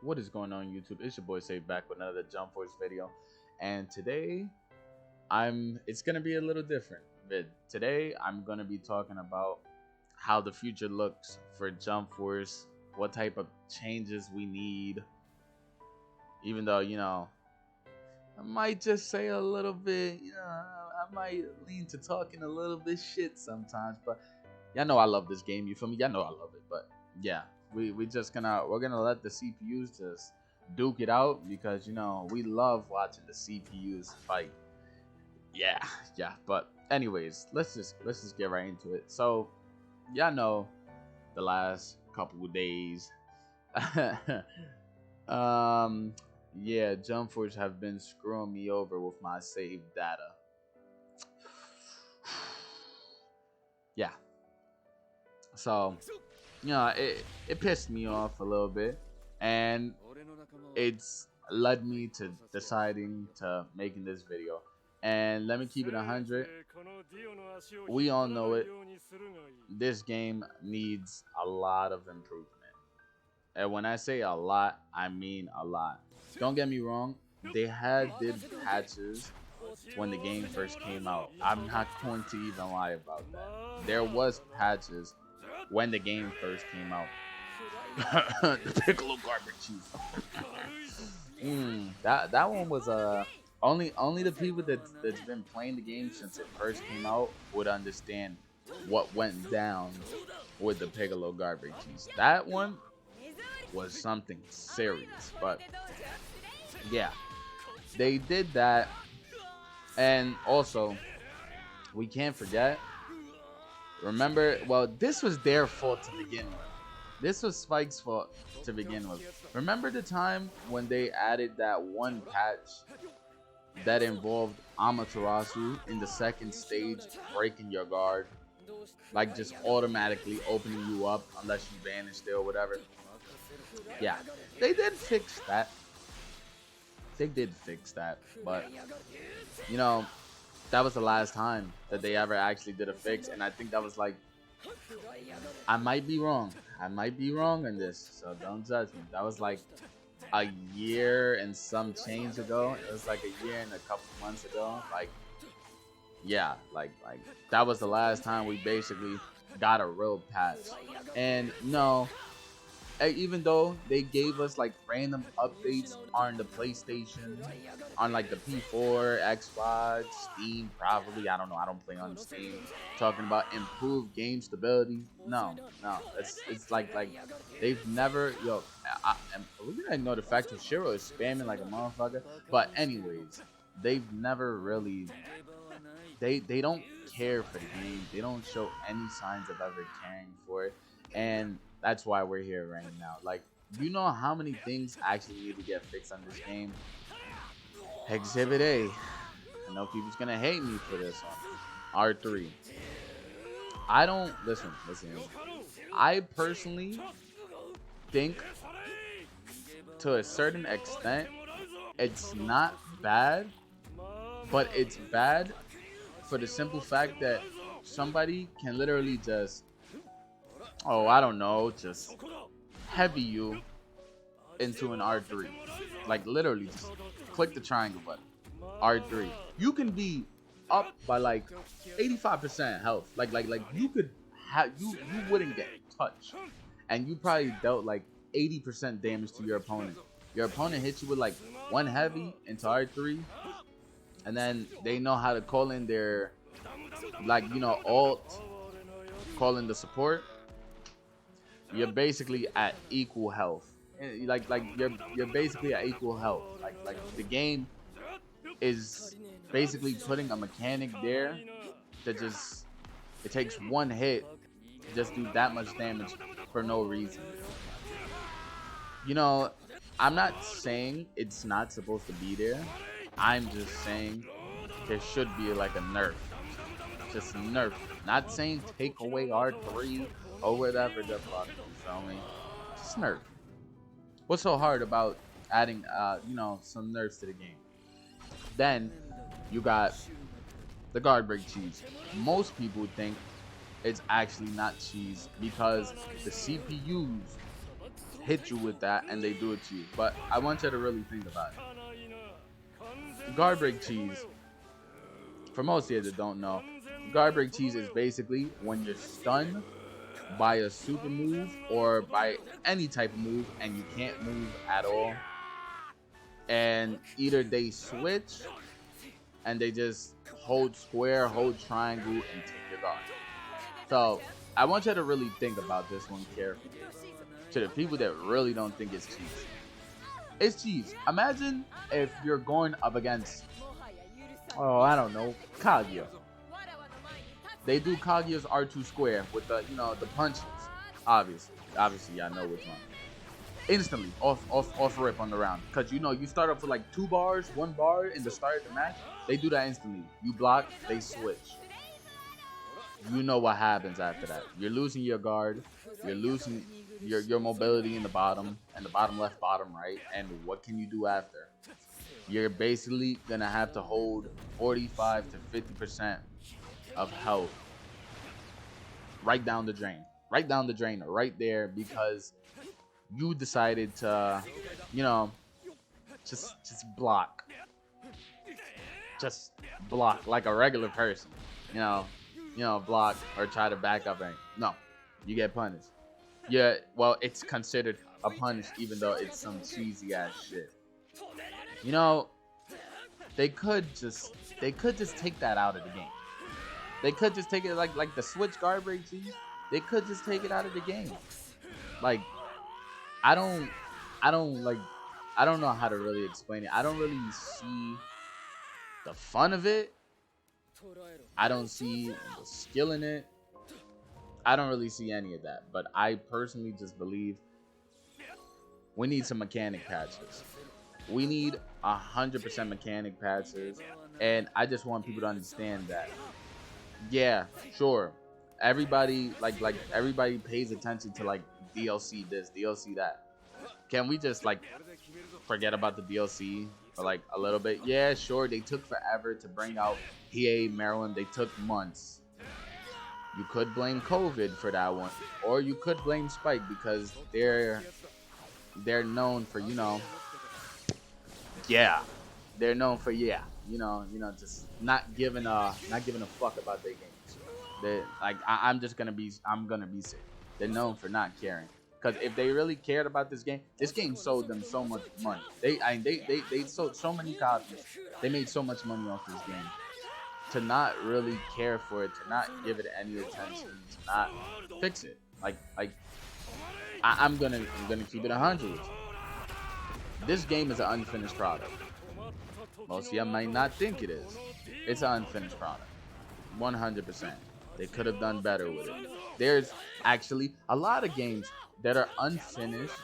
What is going on YouTube? It's your boy Save back with another JumpForce video. And today it's gonna be a little different. But today I'm gonna be talking about how the future looks for JumpForce, what type of changes we need. Even though, I might just say a little bit, I might lean to talking a little bit shit sometimes, but y'all know I love this game, you feel me? Y'all know I love it, but yeah, we're gonna let the CPUs just duke it out because we love watching the CPUs fight. Yeah, yeah. But anyways, let's just get right into it. So y'all know the last couple of days, um, yeah, JumpForce have been screwing me over with my saved data. Yeah, so it pissed me off a little bit, and it's led me to deciding to making this video. And let me keep it 100. We all know it. This game needs a lot of improvement. And when I say a lot, I mean a lot. Don't get me wrong, did patches when the game first came out. I'm not going to even lie about that. There was patches when the game first came out. The piccolo garbage cheese. That one was only the people that's been playing the game since it first came out would understand what went down with the piccolo garbage cheese. That one was something serious, but yeah, they did that. And also, we can't forget, remember, well, this was their fault to begin with. This was Spike's fault to begin with. Remember the time when they added that one patch that involved Amaterasu in the second stage breaking your guard? Like just automatically opening you up unless you vanished there or whatever. Yeah, they did fix that. They did fix that, but that was the last time that they ever actually did a fix, and I think that was like, I might be wrong. I might be wrong on this, so don't judge me. That was like a year and some change ago. It was like a year and a couple months ago. Like, yeah, like that was the last time we basically got a real patch. And no, even though they gave us like random updates on the PlayStation, on like the P4, Xbox, Steam, probably, I don't know, I don't play on Steam, talking about improved game stability. No, it's like they've never, we gonna ignore the fact that Shiro is spamming like a motherfucker, but anyways, they've never really, they don't care for the game. They don't show any signs of ever caring for it, and that's why we're here right now. Like, you know how many things actually need to get fixed on this game? Exhibit A. I know people's gonna hate me for this one. R3. I don't listen. I personally think, to a certain extent, it's not bad, but it's bad for the simple fact that somebody can literally just, oh, I don't know, just heavy you into an R3. Like, literally, just click the triangle button. R3. You can be up by like 85% health. Like you could have, you wouldn't get touched, and you probably dealt like 80% damage to your opponent. Your opponent hits you with like one heavy into R3, and then they know how to call in their, like, alt, call in the support. You're basically at equal health. Like you're basically at equal health. Like the game is basically putting a mechanic there that just, it takes one hit to just do that much damage for no reason. I'm not saying it's not supposed to be there. I'm just saying there should be like a nerf. Just nerf. Not saying take away R3 or whatever the fuck, you feel me? Just nerf. What's so hard about adding some nerfs to the game? Then you got the guard break cheese. Most people think it's actually not cheese because the CPUs hit you with that and they do it to you. But I want you to really think about it. Guard break cheese, for most of you that don't know, guard break cheese is basically when you're stunned by a super move or by any type of move and you can't move at all. And either they switch and they just hold square, hold triangle, and take your guard. So I want you to really think about this one carefully. To the people that really don't think it's cheese. It's cheese. Imagine if you're going up against, oh, I don't know, Kaguya. They do Kaguya's R2 square with the, the punches. Obviously, y'all know which one. Instantly, off rip on the round. Because, you start off with like 2 bars, 1 bar in the start of the match. They do that instantly. You block, they switch. You know what happens after that. You're losing your guard. You're losing your mobility in the bottom, and the bottom left, bottom right. And what can you do after? You're basically going to have to hold 45 to 50% of health right down the drain. Right down the drain, right there, because you decided to, just block. Just block like a regular person. Block or try to back up. And no, you get punished. Yeah, well, it's considered a punish even though it's some cheesy ass shit. They could just take that out of the game. They could just take it like the switch guard break cheese. They could just take it out of the game. Like, I don't know how to really explain it. I don't really see the fun of it. I don't see the skill in it. I don't really see any of that. But I personally just believe we need some mechanic patches. We need 100% mechanic patches. And I just want people to understand that. Yeah, sure. Everybody everybody pays attention to like DLC this, DLC that. Can we just like forget about the DLC for like a little bit? Yeah, sure. They took forever to bring out PA Maryland. They took months. You could blame COVID for that one, or you could blame Spike because they're known for they're known for just not giving a fuck about their games. I'm gonna be sick. They're known for not caring. Because if they really cared about this game sold them so much money. They sold so many copies. They made so much money off this game. To not really care for it, to not give it any attention, to not fix it. I'm gonna keep it 100. This game is an unfinished product. Most of y'all might not think it is. It's an unfinished product. 100%. They could have done better with it. There's actually a lot of games that are unfinished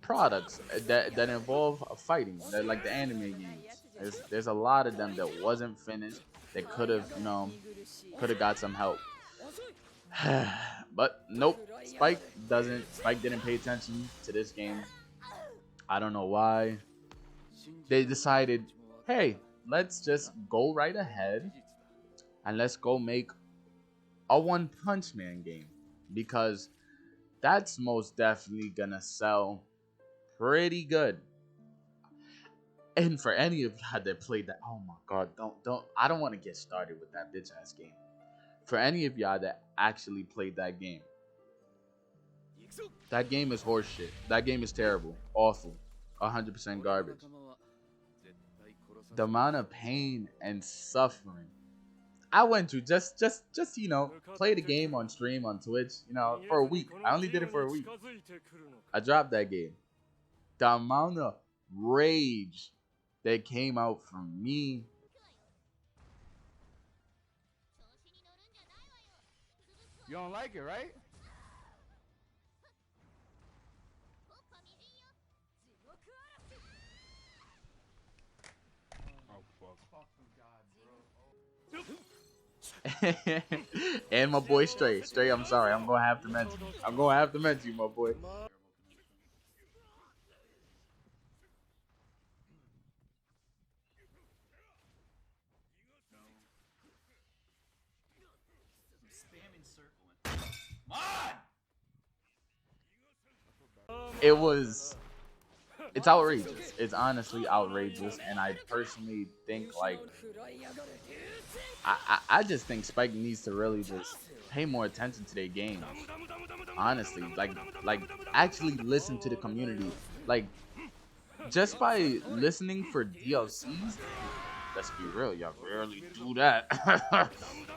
products that involve fighting, that like the anime games. There's a lot of them that wasn't finished. That could have got some help. But nope, Spike didn't pay attention to this game. I don't know why. They decided, hey, let's just go right ahead and let's go make a One Punch Man game, because that's most definitely gonna sell pretty good. And for any of y'all that played that, oh my god, I don't want to get started with that bitch ass game. For any of y'all that actually played that game is horseshit. That game is terrible, awful, 100% garbage. The amount of pain and suffering I went to just play the game on stream on Twitch, for a week. I only did it for a week. I dropped that game. The amount of rage that came out from me. You don't like it, right? And my boy Stray, I'm sorry, I'm gonna have to mention you, my boy. Spamming circle. Come on! it was it's outrageous. It's honestly outrageous, and I personally think like I just think Spike needs to really just pay more attention to their games. Honestly, like actually listen to the community. Like just by listening for DLCs, let's be real, y'all rarely do that.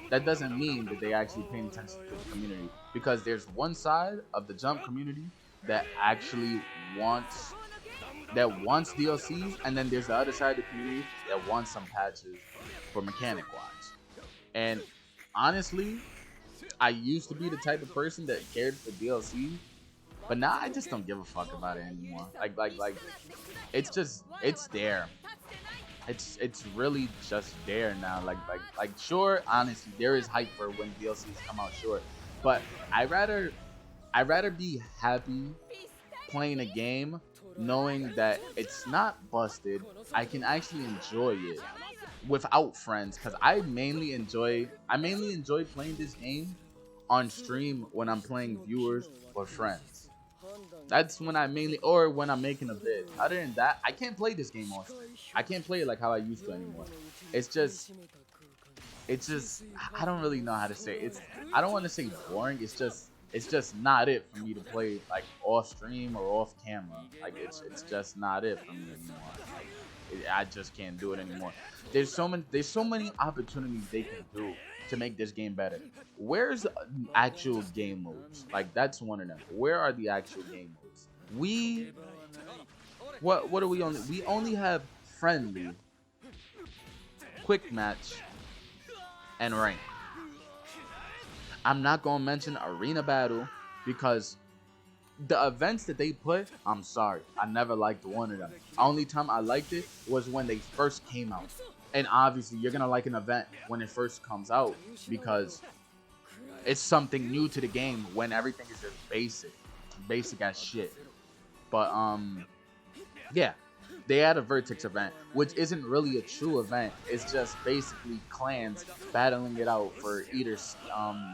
That doesn't mean that they actually paying attention to the community, because there's one side of the Jump community that actually wants DLCs, and then there's the other side of the community that wants some patches for mechanic wise. And honestly, I used to be the type of person that cared for DLC, but now I just don't give a fuck about it anymore. Like it's there. It's really just there now. Like sure, honestly, there is hype for when DLCs come out, sure. But I'd rather be happy playing a game knowing that it's not busted. I can actually enjoy it without friends, because I mainly enjoy playing this game on stream when I'm playing viewers or friends. That's when I mainly, or when I'm making a vid. Other than that, I can't play this game on stream. I can't play it like how I used to anymore. It's just I don't really know how to say it. I don't want to say boring. It's just not it for me to play like off stream or off camera. Like it's just not it for me anymore. Like I just can't do it anymore. There's so many opportunities they can do to make this game better. Where's the actual game modes? Like that's one of them. Where are the actual game modes? What do we only? We only have friendly, quick match, and rank. I'm not gonna mention arena battle because the events that they put, I'm sorry, I never liked one of them. Only time I liked it was when they first came out. And obviously you're gonna like an event when it first comes out because it's something new to the game when everything is just basic as shit. But yeah, they had a Vertex event, which isn't really a true event. It's just basically clans battling it out for either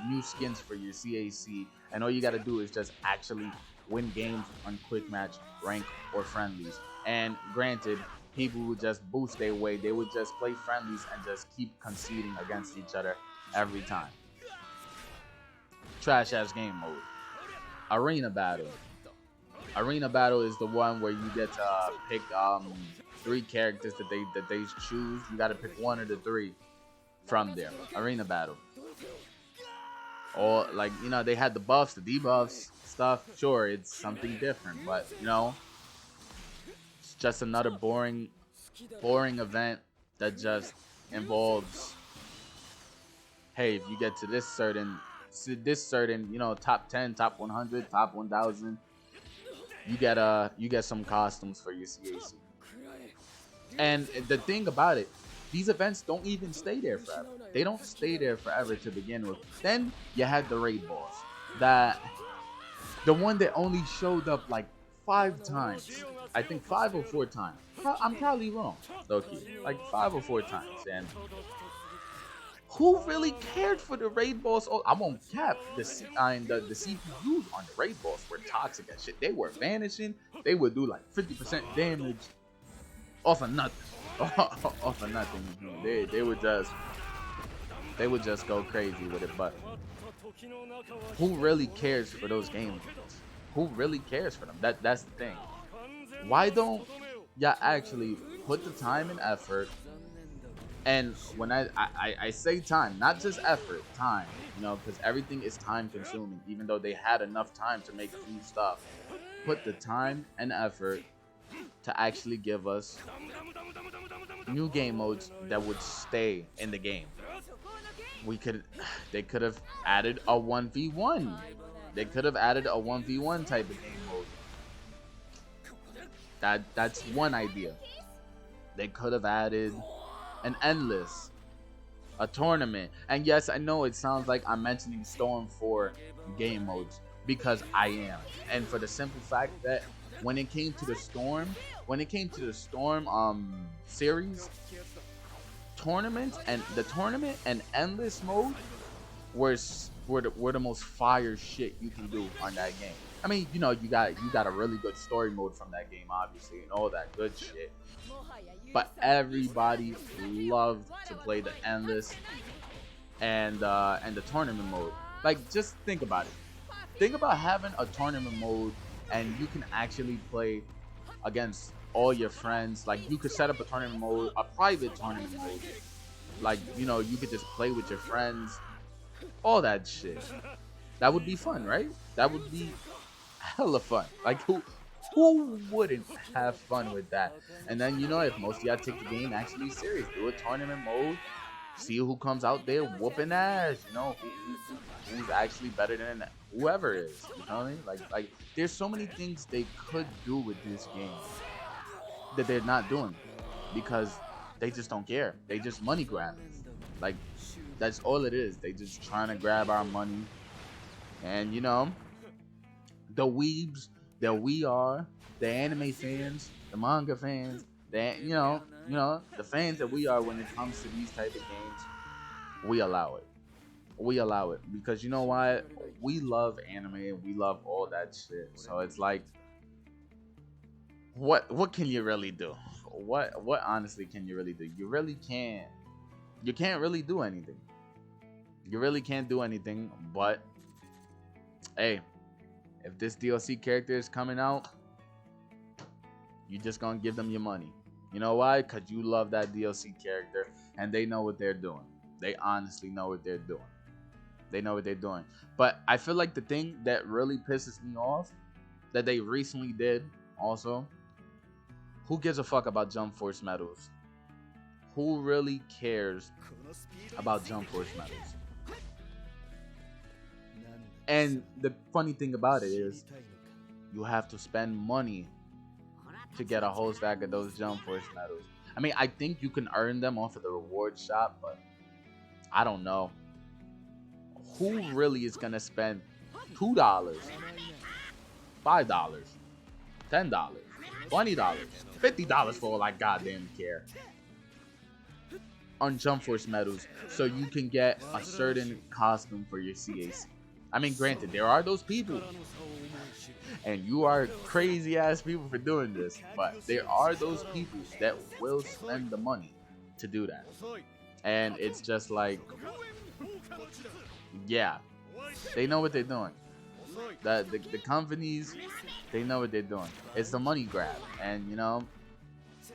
new skins for your CAC, and all you gotta do is just actually win games on quick match, rank, or friendlies. And granted, people would just boost their way. They would just play friendlies and just keep conceding against each other every time. Trash ass game mode. Arena battle. Arena battle is the one where you get to pick 3 characters that they choose. You got to pick one of the 3 from there. Arena battle. Or like, you know, they had the buffs, the debuffs stuff. Sure, it's something different, but you know, it's just another boring event that just involves, hey, if you get to this certain, you know, top 10, top 100, top 1000, you get some costumes for your CAC. And the thing about it, these events don't even stay there forever. They don't stay there forever to begin with. Then you had the raid boss, the one that only showed up like 5 times. I think 5 or 4 times. I'm probably wrong, Loki. Like 5 or 4 times. And who really cared for the raid boss? Oh, I won't cap. The CPUs on the raid boss were toxic as shit. They were vanishing. They would do like 50% damage off of nothing. Off of nothing. They would just go crazy with it. But who really cares for those games? Who really cares for them? That's the thing. Why don't y'all actually put the time and effort? And when I say time, not just effort, time, you know, because everything is time consuming, even though they had enough time to make new stuff. Put the time and effort to actually give us new game modes that would stay in the game. They could have added a 1v1. They could have added a 1v1 type of game mode. That's one idea. They could have added an endless, a tournament. And yes, I know it sounds like I'm mentioning Storm 4 game modes, because I am. And for the simple fact that when it came to the Storm series, tournament and endless mode were the most fire shit you can do on that game. I mean, you got a really good story mode from that game, obviously, and all that good shit. But everybody loved to play the endless and the tournament mode. Like, just think about it. Think about having a tournament mode and you can actually play against all your friends. Like, you could set up a tournament mode, a private tournament mode. Like, you could just play with your friends, all that shit. That would be fun, right? That would be hella fun. Like, who wouldn't have fun with that? And then, if most of y'all take the game actually serious, do a tournament mode, see who comes out there whooping ass. Who's actually better than whoever is. You know what I mean? Like there's so many things they could do with this game that they're not doing because they just don't care. They just money grabbing. Like, that's all it is. They just trying to grab our money. And the weebs that we are, the anime fans, the manga fans, the fans that we are when it comes to these type of games, we allow it. We allow it because you know why? We love anime and we love all that shit. So it's like, what can you really do? What honestly can you really do? You really can't. You can't really do anything. You really can't do anything. But hey, if this DLC character is coming out, you just gonna give them your money. You know why? Because you love that DLC character and they know what they're doing. They honestly know what they're doing. They know what they're doing. But I feel like the thing that really pisses me off that they recently did also, who gives a fuck about JumpForce medals? Who really cares about JumpForce medals? And the funny thing about it is you have to spend money to get a whole stack of those JumpForce medals. I mean, I think you can earn them off of the reward shop, but I don't know. Who really is gonna spend $2, $5, $10, $20, $50 for all I goddamn care on JumpForce medals so you can get a certain costume for your CAC? I mean, granted, there are those people, and you are crazy ass people for doing this, but there are those people that will spend the money to do that. And it's just like, yeah, they know what they're doing. The companies, they know what they're doing. It's the money grab, and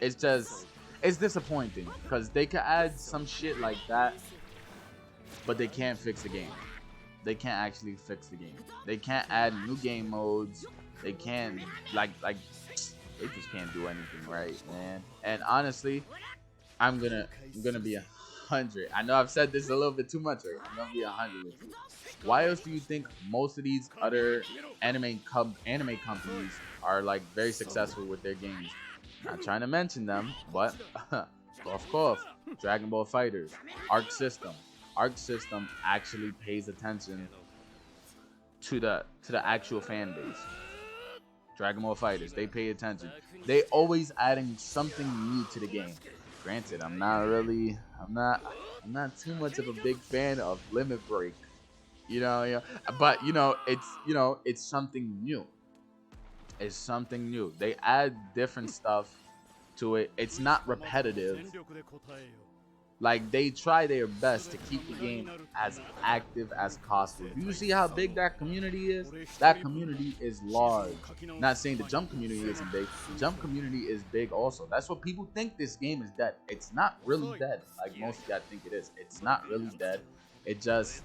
it's disappointing because they could add some shit like that, but they can't fix the game. They can't actually fix the game. They can't add new game modes. They can't like they just can't do anything right, man. And honestly, I'm gonna be 100. I know I've said this a little bit too much, right? I'm gonna be 100 with you. Why else do you think most of these other anime companies are like very successful with their games? Not trying to mention them, but cough, Dragon Ball Fighters, Arc System. Arc System actually pays attention to the actual fan base. Dragon Ball Fighters, they pay attention. They always adding something new to the game. Granted, I'm not too much of a big fan of Limit Break. But it's something new. It's something new. They add different stuff to it. It's not repetitive. Like, they try their best to keep the game as active as possible. Do you see how big that community is? That community is large. Not saying the Jump community isn't big. The Jump community is big also. That's what people think this game is dead. It's not really dead like most of y'all think it is. It's not really dead. It just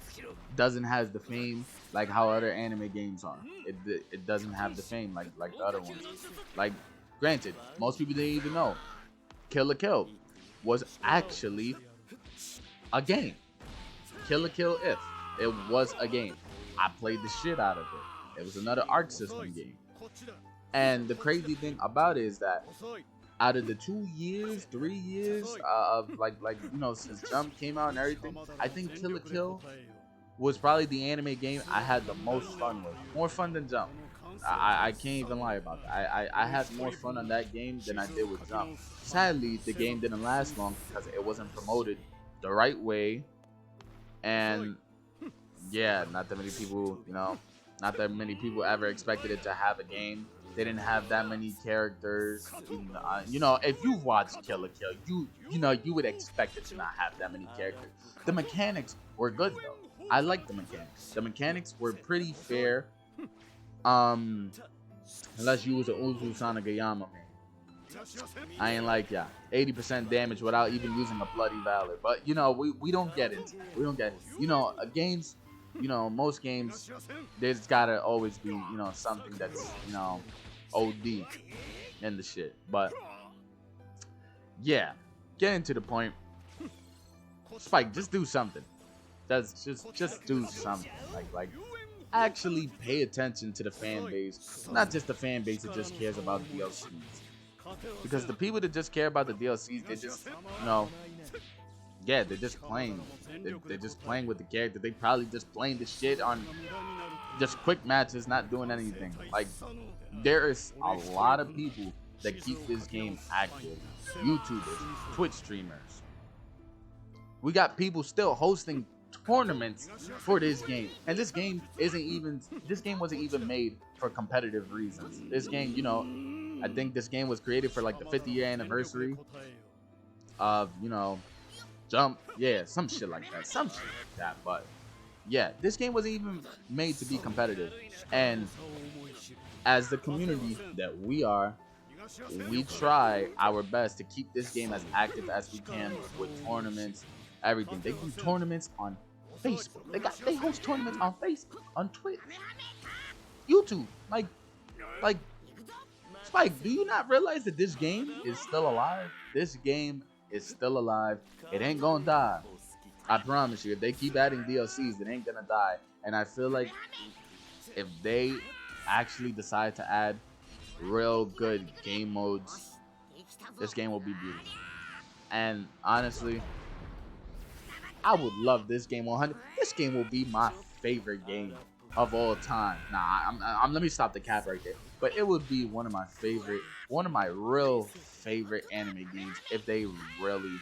doesn't have the fame like how other anime games are. It doesn't have the fame like the other ones. Like, granted, most people didn't even know Kill la Kill was actually a game. Kill la Kill If. It was a game. I played the shit out of it. It was another Arc System game. And the crazy thing about it is that out of the 2 years, 3 years of since Jump came out and everything, I think Kill la Kill was probably the anime game I had the most fun with. More fun than Jump. I can't even lie about that. I had more fun on that game than I did with Jump. Sadly, the game didn't last long because it wasn't promoted the right way. And yeah, not that many people, Not that many people ever expected it to have a game. They didn't have that many characters. You know, if you watch Kill la Kill, you would expect it to not have that many characters. The mechanics were good though. I like the mechanics. The mechanics were pretty fair. Unless you was an Uzu Sanagayama man. I ain't like 80% damage without even using a bloody valor. But you know, we don't get it. We don't get it. You know, games, you know, most games, there's gotta always be, you know, something that's, you know, OD in the shit. But yeah, getting to the point. Spike, just do something. That's just do something. Like actually pay attention to the fan base, not just the fan base that just cares about DLCs. Because the people that just care about the DLCs, they just, you know, they're just playing. They're just playing with the character. They probably just playing the shit on just quick matches, not doing anything. Like, there is a lot of people that keep this game active. YouTubers, Twitch streamers. We got people still hosting tournaments for this game, and this game wasn't even made for competitive reasons. This game, you know, I think this game was created for like the 50-year anniversary of, you know, some shit like that. But yeah, this game wasn't even made to be competitive. And as the community that we are, we try our best to keep this game as active as we can with tournaments, everything. They do tournaments on Facebook. They host tournaments on Facebook, on Twitter, YouTube. Like Spike, do you not realize that this game is still alive? This game is still alive. It ain't gonna die. I promise you. If they keep adding DLCs, it ain't gonna die. And I feel like if they actually decide to add real good game modes, this game will be beautiful. And honestly, I would love this game 100. This game will be my favorite game of all time. Nah, let me stop the cap right there. But it would be one of my real favorite anime games if they really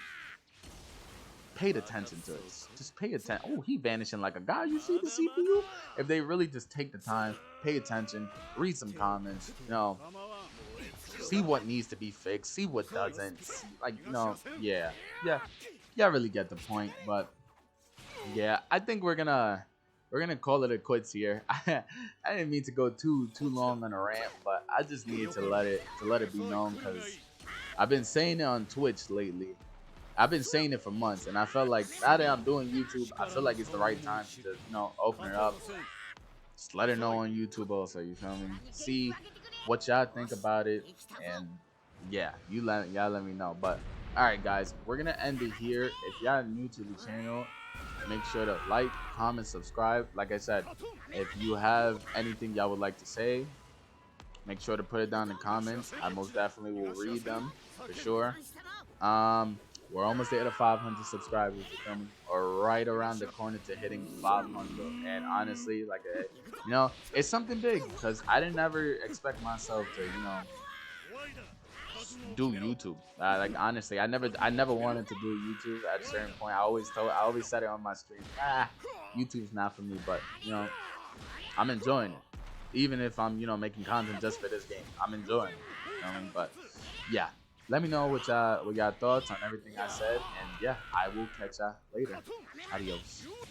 paid attention to it. Just pay attention. Oh, he vanishing like a guy. You see the CPU? If they really just take the time, pay attention, read some comments, you know, see what needs to be fixed, see what doesn't. Like, you know, yeah. Y'all really get the point. But yeah, I think we're gonna call it a quits here. I didn't mean to go too long on a rant, but I just needed to let it be known because I've been saying it on Twitch lately. I've been saying it for months, and I felt like now that I'm doing YouTube, I feel like it's the right time to, you know, open it up. Just let it know on YouTube also, you feel me? See what y'all think about it, and yeah, y'all let me know. But alright guys, we're gonna end it here. If y'all new to the channel, make sure to like, comment, subscribe. Like I said, if you have anything y'all would like to say, make sure to put it down in the comments. I most definitely will read them for sure. We're almost there to 500 subscribers, you feel me? Or right around the corner to hitting 500. And honestly, like, you know, it's something big because I didn't ever expect myself to, you know, do YouTube. Like honestly, I never wanted to do YouTube at a certain point. I always said it on my stream. YouTube's not for me, but you know, I'm enjoying it. Even if I'm, you know, making content just for this game, I'm enjoying it. You know what I mean? But yeah, let me know what y'all thoughts on everything I said, and yeah, I will catch y'all later. Adios.